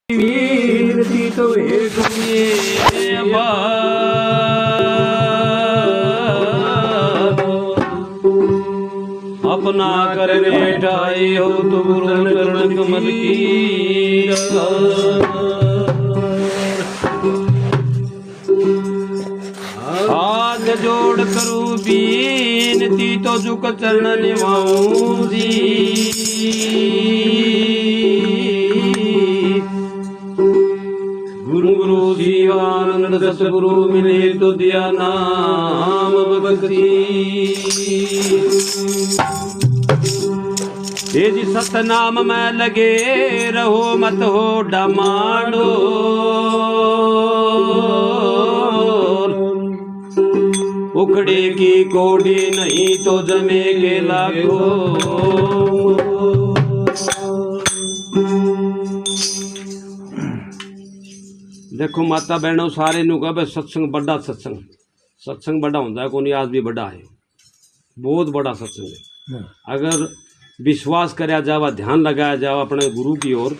वीर थी तो एक अपना कर बैठाई हो तो गुरु चरण कमल की हाथ जोड़ करूं बीनती तो झुक चरण निभाऊं जी। गुरु जीवानंद सतगुरु मिले तो दिया नाम भक्ति। ये जी सतनाम में लगे रहो मत हो डमाडो। उखड़े की कोड़ी नहीं तो जमेगे लाखों। देखो माता बहनों सारे नु कहा सत्संग बड़ा सत्संग बड़ा होता है कोई आज भी बड़ा है, बहुत बड़ा सत्संग है। अगर विश्वास कराया जावा ध्यान लगाया जावा अपने गुरु की ओर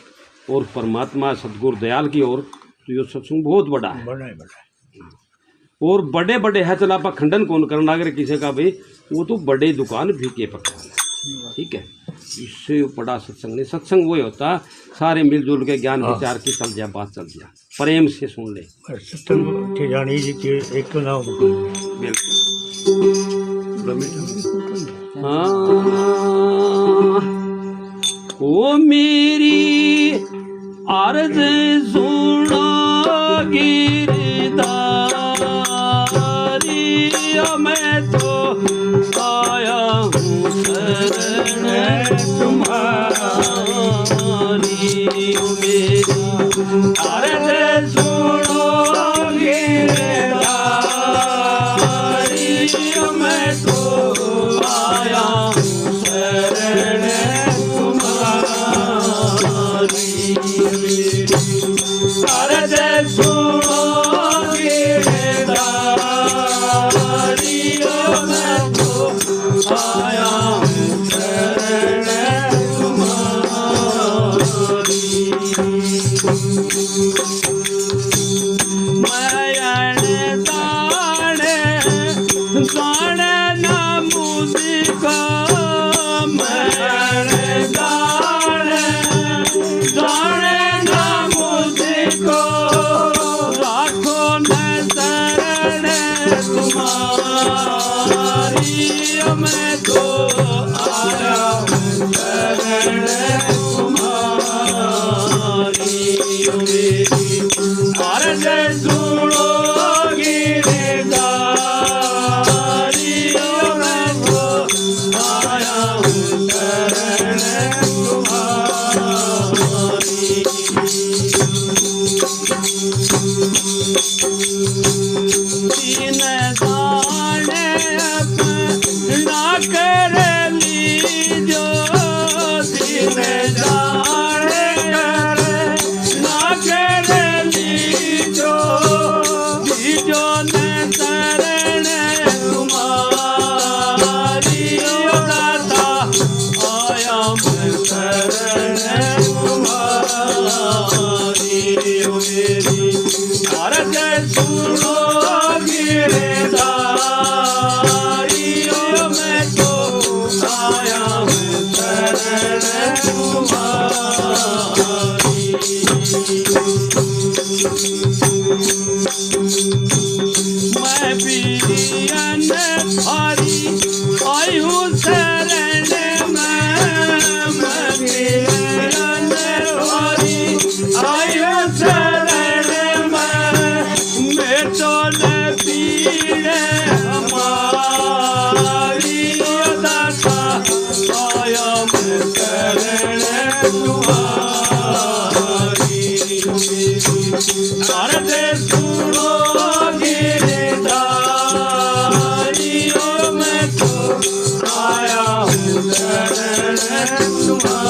और परमात्मा सतगुरु दयाल की ओर तो ये सत्संग बहुत बड़ा है, बड़ा है। और बड़े बड़े है चला आप खंडन कौन करना अगर किसी का भाई वो तो बड़े दुकान भी के पकवान है, ठीक है। इससे बड़ा सत्संग नहीं, सत्संग वही होता सारे मिलजुल के ज्ञान विचार की चल जाए, बात चल जाए, प्रेम से सुन ले सत्संग जानी जी के एक तो नाम ओ मेरी अर्ज सुनो गिरधारी मैं तो आया हूँ शरण तुम्हारी। मेरी अर्ज सुनो गिरधारी मैं तो आया हूँ शरण तुम्हारी। अर्ज सुनो गिरधारी मैं तो आया हूँ शरण मैं तो आया हूँ शरण तुम्हारी। अर्ज सुनो गिरधारी मैं तो आया हूँ शरण तुम्हारी। तीन कर लीजो दिन जाने ना कर लीजो बीजो न शरण तुम्हारी। दाता आया मैं शरण तुम्हारी। मेरी अर्ज सुनो गिरधारी मैं तो आया हूँ शरण तुम्हारी। मैं पीरियन भारी आई हूँ शरण मैं पीरियन भारी आई हूँ शरण मैं तो न पीड़े हमारी। दाता आया मैं शरण तुम्हारी। अर्ज सुनो गिरधारी मैं तो आया हूँ शरण तुम्हारी।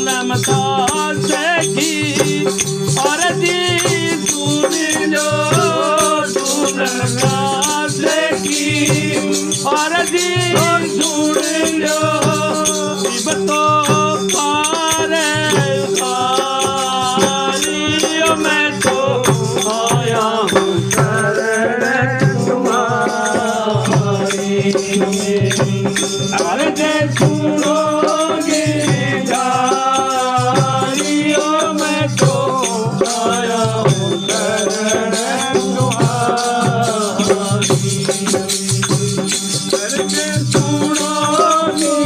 नमस्कार की और जी सुन लो नमस्कार की और जी लो विपतो पारे उतारियो मैं तो आया हूँ शरण तुम्हारी अरे जे सुनोगे जारियो मैं तो आया हूँ शरण तुम्हारी अरे जे सुनोगे